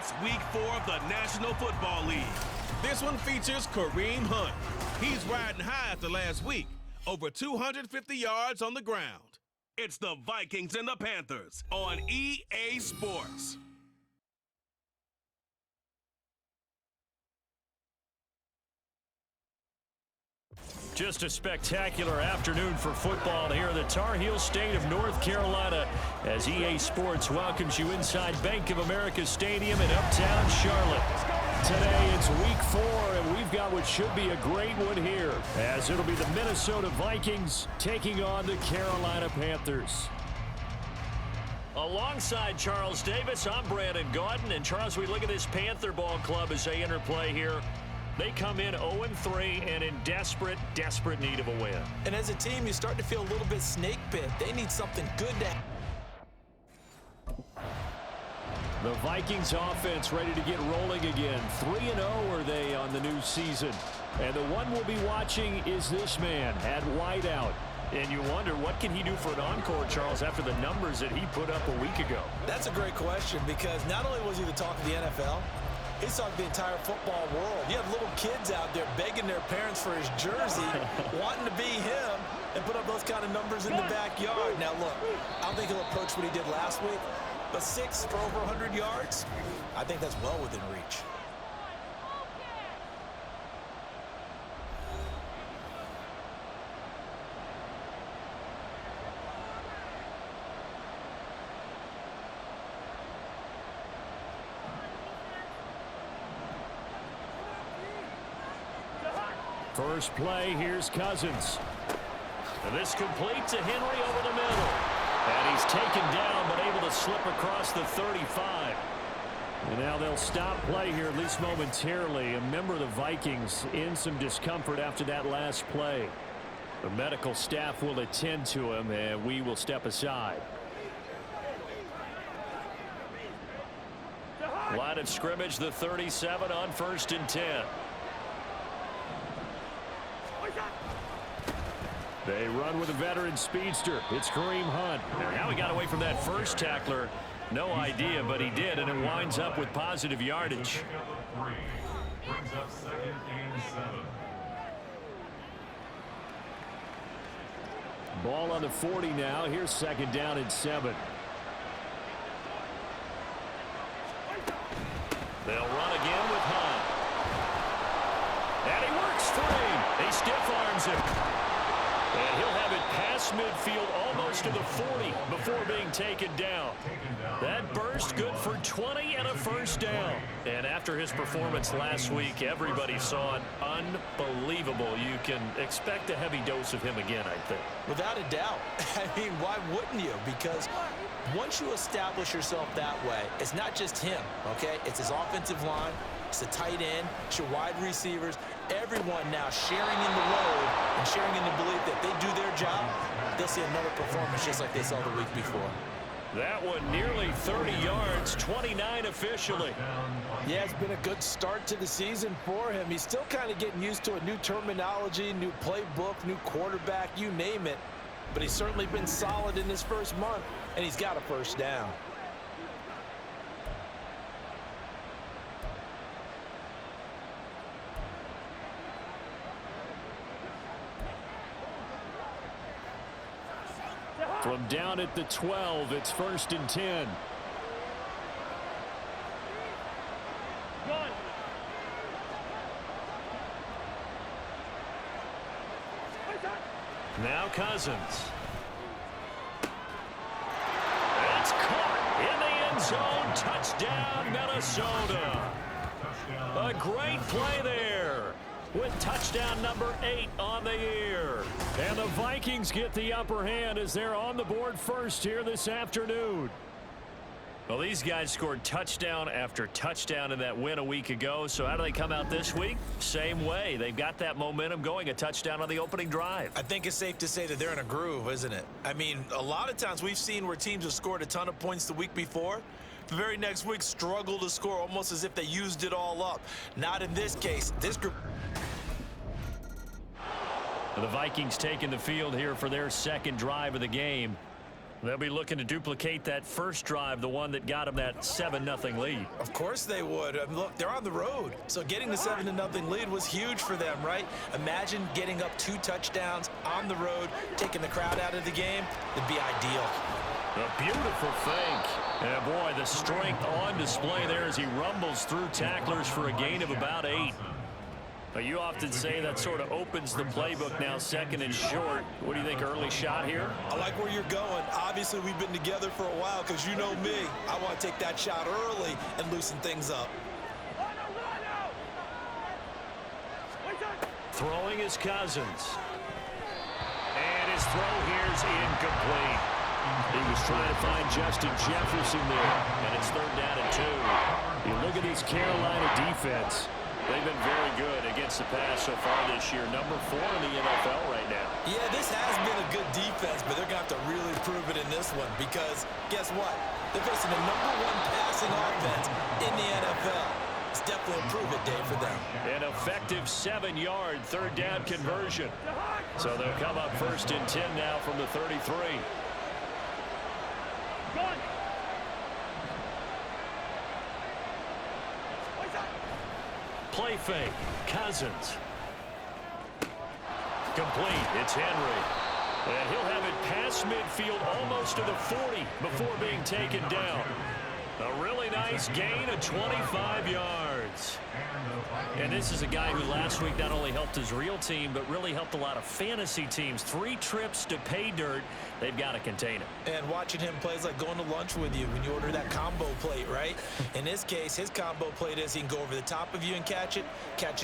It's Week 4 of the National Football League. This one features Kareem Hunt. He's riding high after last week, over 250 yards on the ground. It's the Vikings and the Panthers on EA Sports. Just a spectacular afternoon for football here in the Tar Heel state of North Carolina as EA Sports welcomes you inside Bank of America Stadium in uptown Charlotte. Today it's Week 4, and we've got what should be a great one here, as it'll be the Minnesota Vikings taking on the Carolina Panthers. Alongside Charles Davis, I'm Brandon Gaudin, and Charles, we look at this Panther ball club as they enter play here. They come in 0-3 and in desperate need of a win. And as a team, you start to feel a little bit snake bit. They need something good to. The Vikings offense ready to get rolling again. 3-0 are they on the new season. And the one we'll be watching is this man at wideout. And you wonder, what can he do for an encore, Charles, after the numbers that he put up a week ago? That's a great question, because not only was he the talk of the NFL, he's talking the entire football world. You have little kids out there begging their parents for his jersey, wanting to be him, and put up those kind of numbers in the backyard. Now, look, I don't think he'll approach what he did last week, but 6 for over 100 yards, I think that's well within reach. First play, here's Cousins. And this complete to Henry over the middle. And he's taken down, but able to slip across the 35. And now they'll stop play here, at least momentarily. A member of the Vikings in some discomfort after that last play. The medical staff will attend to him, and we will step aside. Line of scrimmage, the 37 on 1st and 10. They run with a veteran speedster. It's Kareem Hunt. And how he got away from that first tackler, no idea, but he did, and it winds up with positive yardage. Brings up 2nd and 7. Ball on the 40 now. Here's 2nd down and 7. They'll run again with Hunt. And he works free. He stiff arms him. And he'll have it past midfield almost to the 40 before being taken down. That burst good for 20 and a 1st down. And after his performance last week, everybody saw it unbelievable. You can expect a heavy dose of him again, I think. Without a doubt. I mean, why wouldn't you? Because once you establish yourself that way, it's not just him, okay? It's his offensive line. It's the tight end. It's your wide receivers. Everyone now sharing in the load and sharing in the belief that they do their job, they'll see another performance just like they saw the week before. That one nearly 30 yards, 29 officially. Yeah, it's been a good start to the season for him. He's still kind of getting used to a new terminology, new playbook, new quarterback, you name it. But he's certainly been solid in his first month, and he's got a 1st down. From down at the 12, it's 1st and 10. Now Cousins. That's caught in the end zone. Touchdown, Minnesota. A great play there, with touchdown number 8 on the year. And the Vikings get the upper hand as they're on the board first here this afternoon. Well, these guys scored touchdown after touchdown in that win a week ago. So how do they come out this week? Same way. They've got that momentum going, a touchdown on the opening drive. I think it's safe to say that they're in a groove, isn't it? I mean, a lot of times we've seen where teams have scored a ton of points the week before. The very next week struggle to score almost as if they used it all up. Not in this case. This group. The Vikings taking the field here for their 2nd drive of the game. They'll be looking to duplicate that first drive, the one that got them that 7-0 lead. Of course they would. Look, they're on the road. So getting the 7-0 lead was huge for them, right? Imagine getting up 2 touchdowns on the road, taking the crowd out of the game. It'd be ideal. A beautiful fake. And boy, the strength on display there as he rumbles through tacklers for a gain of about 8. You often say that sort of opens the playbook now, 2nd and short. What do you think, early shot here? I like where you're going. Obviously, we've been together for a while because you know me. I want to take that shot early and loosen things up. Throwing is Cousins. And his throw here's incomplete. He was trying to find Justin Jefferson there, and it's 3rd down and 2. You look at this Carolina defense. They've been very good against the pass so far this year. Number 4 in the NFL right now. Yeah, this has been a good defense, but they're going to have to really prove it in this one because guess what? They're facing the number 1 passing offense in the NFL. It's definitely a prove-it day for them. An effective 7-yard 3rd down conversion. So they'll come up 1st and 10 now from the 33. Play fake. Cousins. Complete. It's Henry. And he'll have it past midfield almost to the 40 before being taken down. A really nice gain of 25 yards. And this is a guy who last week not only helped his real team, but really helped a lot of fantasy teams. 3 trips to pay dirt. They've got to contain him. And watching him play is like going to lunch with you when you order that combo plate, right? In this case, his combo plate is he can go over the top of you and catch it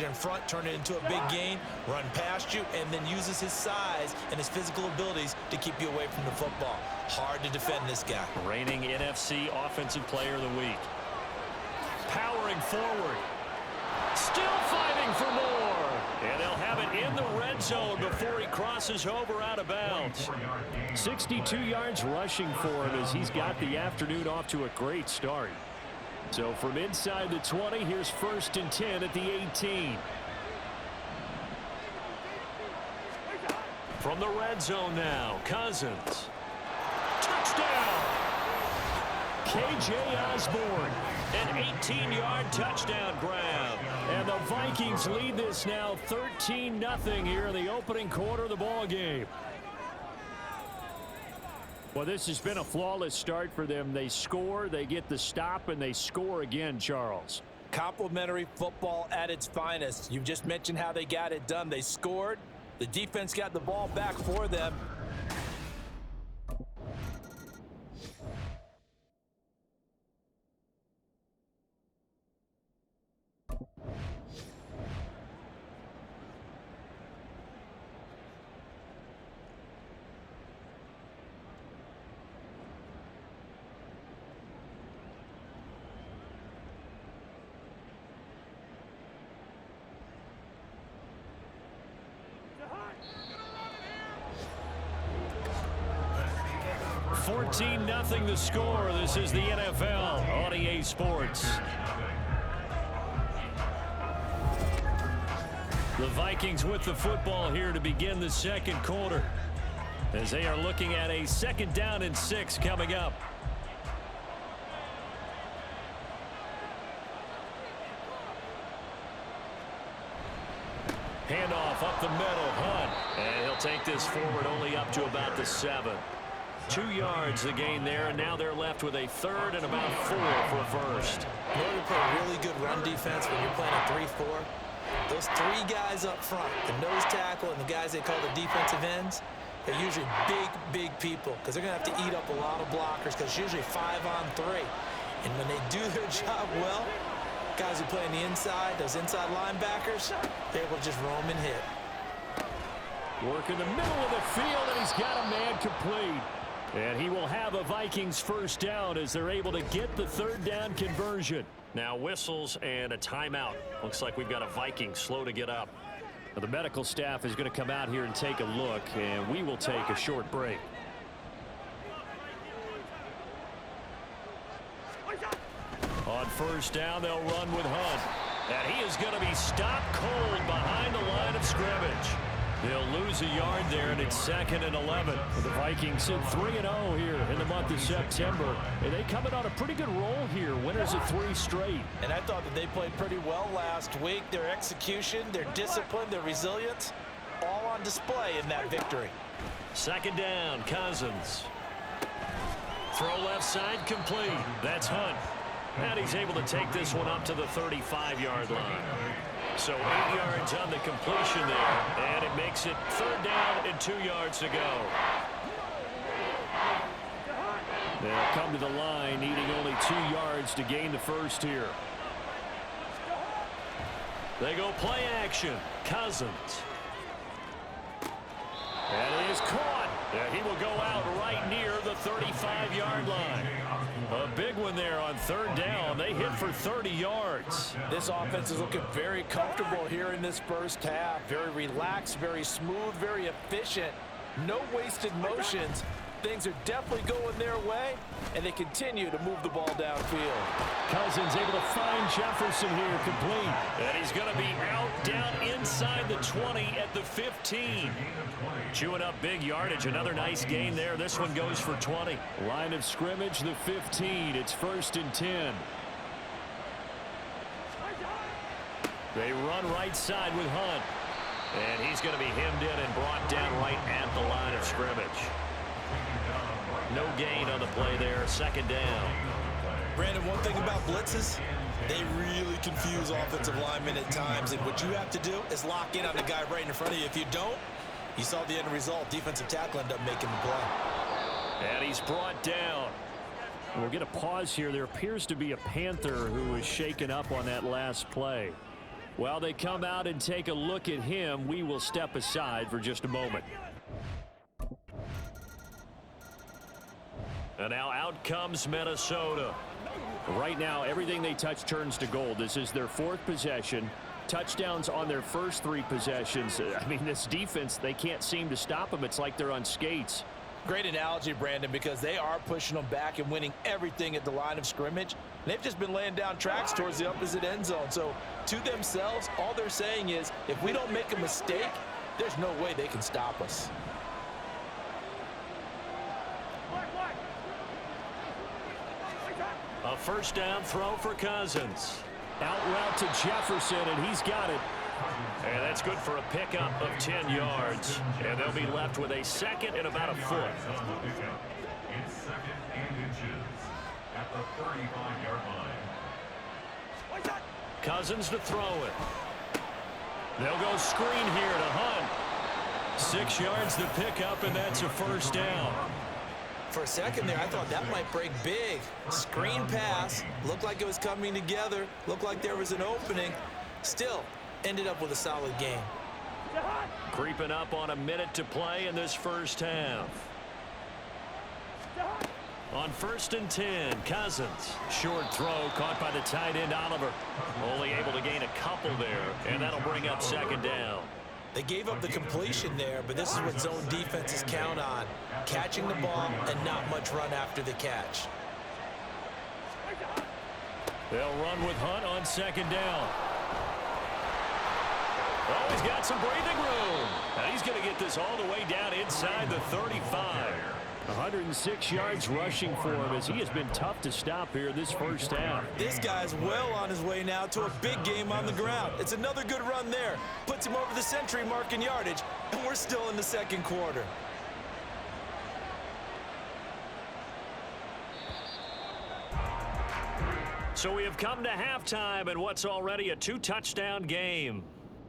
in front, turn it into a big gain, run past you, and then uses his size and his physical abilities to keep you away from the football. Hard to defend this guy. Reigning NFC Offensive Player of the Week. Powering forward. Still fighting for more. And they'll have it in the red zone before he crosses over out of bounds. 62 yards rushing for him as he's got the afternoon off to a great start. So from inside the 20, here's 1st and 10 at the 18. From the red zone now, Cousins. Touchdown! K.J. Osborne, an 18-yard touchdown grab. And the Vikings lead this now 13-0 here in the opening quarter of the ball game. Well, this has been a flawless start for them. They score, they get the stop, and they score again, Charles. Complimentary football at its finest. You've just mentioned how they got it done. They scored. The defense got the ball back for them. Nothing the score. This is the NFL on EA Sports. The Vikings with the football here to begin the 2nd quarter as they are looking at a 2nd down and 6 coming up. Handoff up the middle, Hunt, and he'll take this forward only up to about the 7. 2 yards the gain there, and now they're left with a 3rd and about 4 for first. In order to play a really good run defense when you're playing a 3-4, those 3 guys up front, the nose tackle and the guys they call the defensive ends, they're usually big people because they're going to have to eat up a lot of blockers because it's usually 5-on-3. And when they do their job well, guys who play on the inside, those inside linebackers, they're able to just roam and hit. Work in the middle of the field, and he's got a man complete. And he will have a Vikings 1st down as they're able to get the 3rd down conversion. Now whistles and a timeout. Looks like we've got a Viking slow to get up. Now, the medical staff is going to come out here and take a look, and we will take a short break. On 1st down, they'll run with Hunt. And he is going to be stopped cold behind the line of scrimmage. They'll lose a yard there, and it's 2nd and 11. The Vikings sit 3-0 here in the month of September. And they come in on a pretty good roll here, winners of 3 straight. And I thought that they played pretty well last week. Their execution, their discipline, their resilience, all on display in that victory. 2nd down, Cousins. Throw left side, complete. That's Hunt. And he's able to take this one up to the 35-yard line. So 8 yards on the completion there, and it makes it 3rd down and 2 yards to go. They'll come to the line, needing only 2 yards to gain the first here. They go play action. Cousins. And it is caught. Yeah, he will go out right near the 35-yard line. A big one there on 3rd down. They hit for 30 yards. This offense is looking very comfortable here in this first half. Very relaxed, very smooth, very efficient. No wasted motions. Things are definitely going their way, and they continue to move the ball downfield. Cousins able to find Jefferson here, complete. And he's going to be out down inside the 20 at the 15. Chewing up big yardage. Another nice gain there. This one goes for 20. Line of scrimmage, the 15. It's 1st and 10. They run right side with Hunt. And he's going to be hemmed in and brought down right at the line of scrimmage. No gain on the play there. 2nd down. Brandon, one thing about blitzes, they really confuse offensive linemen at times. And what you have to do is lock in on the guy right in front of you. If you don't, you saw the end result. Defensive tackle ended up making the play. And he's brought down. We'll get a pause here. There appears to be a Panther who was shaken up on that last play. While they come out and take a look at him, we will step aside for just a moment. And now out comes Minnesota. Right now, everything they touch turns to gold. This is their 4th possession. Touchdowns on their first 3 possessions. I mean, this defense, they can't seem to stop them. It's like they're on skates. Great analogy, Brandon, because they are pushing them back and winning everything at the line of scrimmage. They've just been laying down tracks towards the opposite end zone. So to themselves, all they're saying is, if we don't make a mistake, there's no way they can stop us. A 1st down throw for Cousins. Out route to Jefferson, and he's got it. And that's good for a pickup of 10 yards. And they'll be left with a 2nd and about a foot. It's 2nd and inches at the 35-yard line. Cousins to throw it. They'll go screen here to Hunt. 6 yards to pick up, and that's a 1st down. For a second there, I thought that might break big. Screen pass. Looked like it was coming together. Looked like there was an opening. Still, ended up with a solid game. Creeping up on a minute to play in this first half. On 1st and 10, Cousins. Short throw caught by the tight end, Oliver. Only able to gain a couple there, and that'll bring up 2nd down. They gave up the completion there, but this is what zone defenses count on. Catching the ball and not much run after the catch. They'll run with Hunt on 2nd down. Oh, he's got some breathing room. And he's going to get this all the way down inside the 35. 106 yards rushing for him as he has been tough to stop here this first half. This guy's well on his way now to a big game on the ground. It's another good run there. Puts him over the century mark in yardage, and we're still in the 2nd quarter. So we have come to halftime in what's already a 2-touchdown game.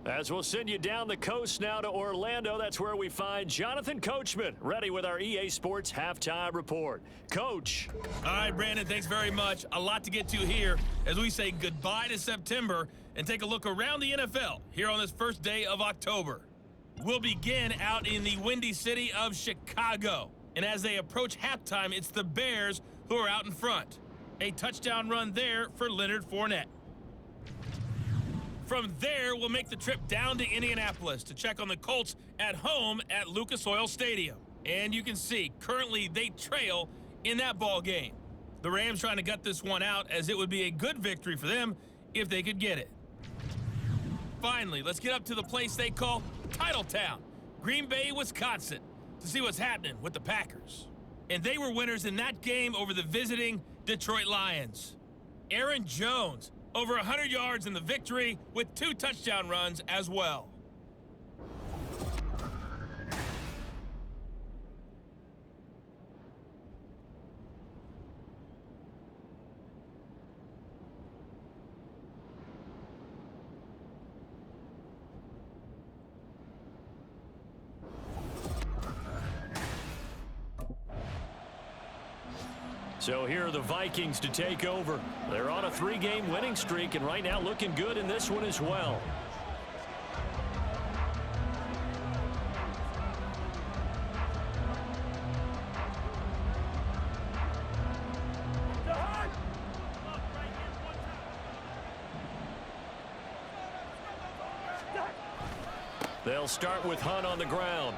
As we'll send you down the coast now to Orlando, that's where we find Jonathan Coachman, ready with our EA Sports Halftime Report. Coach. All right, Brandon, thanks very much. A lot to get to here as we say goodbye to September and take a look around the NFL here on this first day of October. We'll begin out in the windy city of Chicago. And as they approach halftime, it's the Bears who are out in front. A touchdown run there for Leonard Fournette. From there, we'll make the trip down to Indianapolis to check on the Colts at home at Lucas Oil Stadium. And you can see, currently they trail in that ball game. The Rams trying to gut this one out as it would be a good victory for them if they could get it. Finally, let's get up to the place they call Titletown Green Bay, Wisconsin, to see what's happening with the Packers. And they were winners in that game over the visiting Detroit Lions. Aaron Jones, over 100 yards in the victory with 2 touchdown runs as well. So here are the Vikings to take over. They're on a 3-game winning streak, and right now looking good in this one as well. They'll start with Hunt on the ground.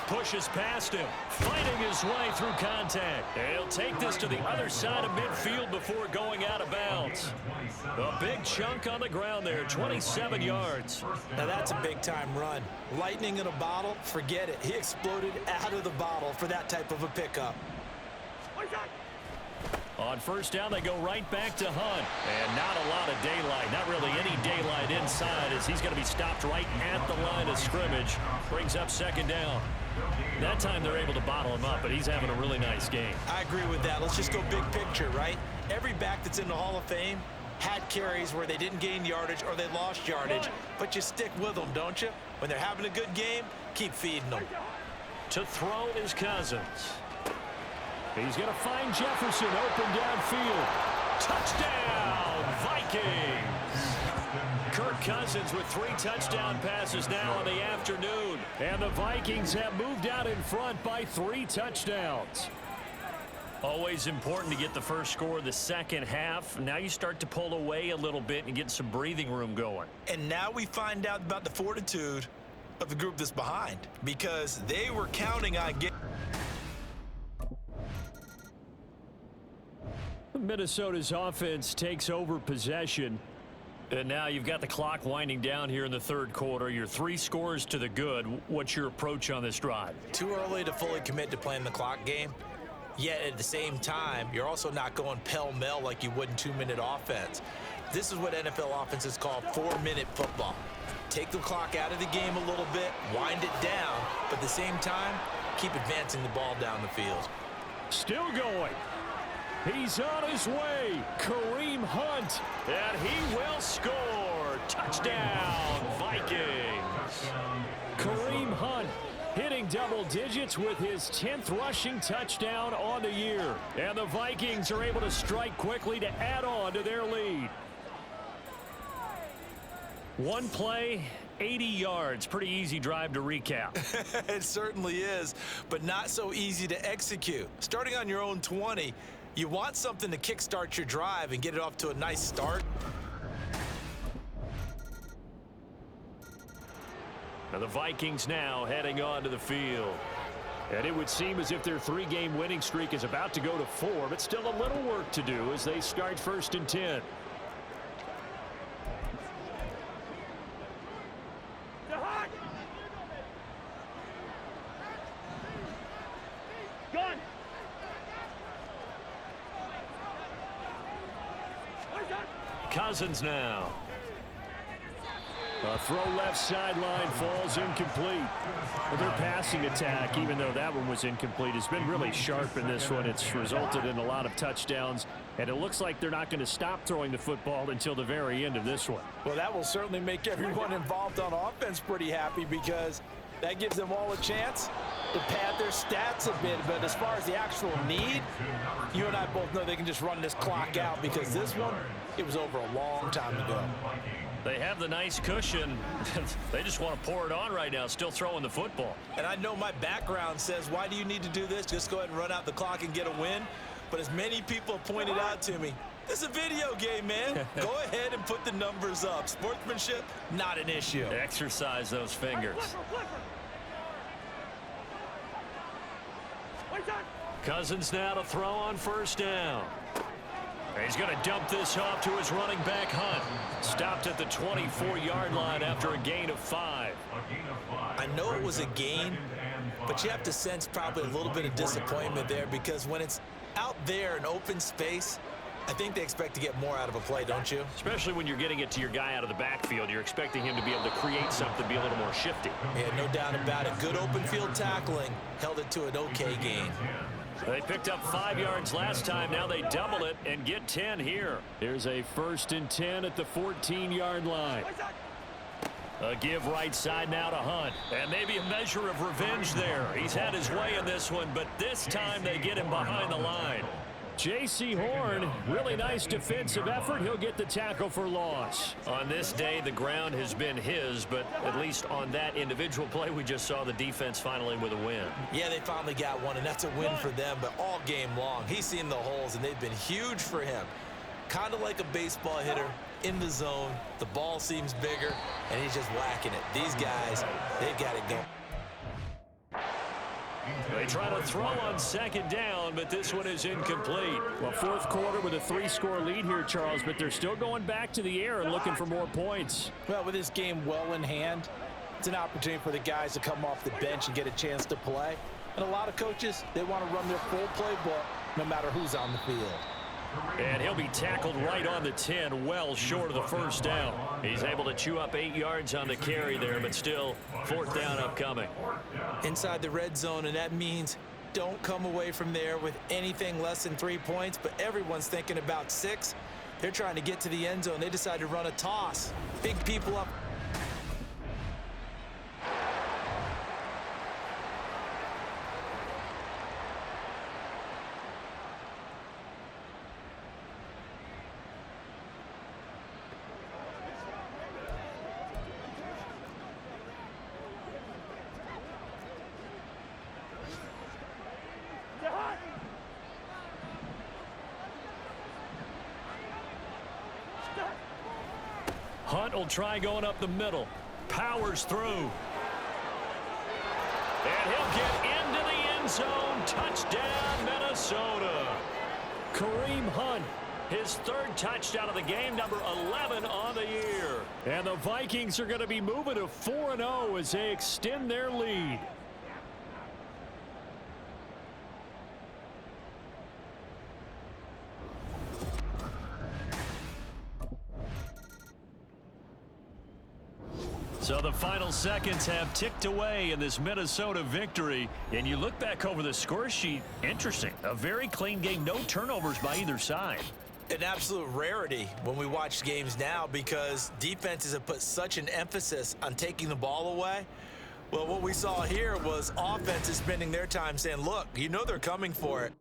Pushes past him, fighting his way through contact. He'll take this to the other side of midfield before going out of bounds. A big chunk on the ground there, 27 yards. Now that's a big-time run. Lightning in a bottle, forget it. He exploded out of the bottle for that type of a pickup. On first down, they go right back to Hunt. And not a lot of daylight, not really any daylight inside, as he's going to be stopped right at the line of scrimmage. Brings up second down. That time they're able to bottle him up, but he's having a really nice game. I agree with that. Let's just go big picture, right? Every back that's in the Hall of Fame had carries where they didn't gain yardage or they lost yardage, but you stick with them, don't you? When they're having a good game, keep feeding them. To throw is Cousins. He's going to find Jefferson open downfield. Touchdown, Vikings! Kirk Cousins with 3 touchdown passes now in the afternoon. And the Vikings have moved out in front by 3 touchdowns. Always important to get the first score of the second half. Now you start to pull away a little bit and get some breathing room going. And now we find out about the fortitude of the group that's behind, because they were counting on getting... Minnesota's offense takes over possession. And now you've got the clock winding down here in the third quarter. You're 3 scores to the good. What's your approach on this drive? Too early to fully commit to playing the clock game. Yet at the same time, you're also not going pell-mell like you would in 2-minute offense. This is what NFL offenses call 4-minute football. Take the clock out of the game a little bit, wind it down, but at the same time, keep advancing the ball down the field. Still going. He's on his way. Kareem Hunt. And he will score. Touchdown, Vikings. Kareem Hunt hitting double digits with his 10th rushing touchdown on the year. And the Vikings are able to strike quickly to add on to their lead. One play, 80 yards. Pretty easy drive to recap. It certainly is, but not so easy to execute. Starting on your own 20, you want something to kickstart your drive and get it off to a nice start. And the Vikings now heading onto the field. And it would seem as if their 3-game winning streak is about to go to 4, but still a little work to do as they start 1st and 10. Cousins now. A throw left sideline falls incomplete. But their passing attack, even though that one was incomplete, has been really sharp in this one. It's resulted in a lot of touchdowns, and it looks like they're not going to stop throwing the football until the very end of this one. Well, that will certainly make everyone involved on offense pretty happy, because that gives them all a chance to pad their stats a bit. But as far as the actual need, you and I both know they can just run this clock out, because this one, it was over a long time ago. They have the nice cushion. They just want to pour it on right now, still throwing the football. And I know my background says, why do you need to do this? Just go ahead and run out the clock and get a win. But as many people have pointed out to me, this is a video game, man. Go ahead and put the numbers up. Sportsmanship, not an issue. Exercise those fingers. Cousins now to throw on 1st down. He's going to dump this off to his running back, Hunt. Stopped at the 24-yard line after a gain of 5. I know it was a gain, but you have to sense probably a little bit of disappointment there because when it's out there in open space, I think they expect to get more out of a play, don't you? Especially when you're getting it to your guy out of the backfield. You're expecting him to be able to create something, be a little more shifty. Yeah, no doubt about it. Good open field tackling held it to an okay gain. They picked up 5 yards last time. Now they double it and get 10 here. Here's a 1st and 10 at the 14-yard line. A give right side now to Hunt. And maybe a measure of revenge there. He's had his way in this one, but this time they get him behind the line. J.C. Horn, really nice defensive effort. He'll get the tackle for loss. On this day, the ground has been his, but at least on that individual play, we just saw the defense finally with a win. Yeah, they finally got one, and that's a win for them, but all game long, he's seen the holes, and they've been huge for him. Kind of like a baseball hitter in the zone. The ball seems bigger, and he's just whacking it. These guys, they've got it going. They try to throw on 2nd down, but this one is incomplete. Well, 4th quarter with a 3-score lead here, Charles, but they're still going back to the air and looking for more points. Well, with this game well in hand, it's an opportunity for the guys to come off the bench and get a chance to play. And a lot of coaches, they want to run their full playbook no matter who's on the field. And he'll be tackled right on the 10, well short of the 1st down. He's able to chew up 8 yards on the carry there, but still 4th down upcoming. Inside the red zone, and that means don't come away from there with anything less than 3 points, but everyone's thinking about 6. They're trying to get to the end zone. They decide to run a toss. Big people up. Hunt will try going up the middle. Powers through. And he'll get into the end zone. Touchdown, Minnesota. Kareem Hunt, his 3rd touchdown of the game, number 11 on the year. And the Vikings are going to be moving to 4-0 as they extend their lead. So the final seconds have ticked away in this Minnesota victory. And you look back over the score sheet, interesting. A very clean game, no turnovers by either side. An absolute rarity when we watch games now because defenses have put such an emphasis on taking the ball away. Well, what we saw here was offenses spending their time saying, look, you know they're coming for it.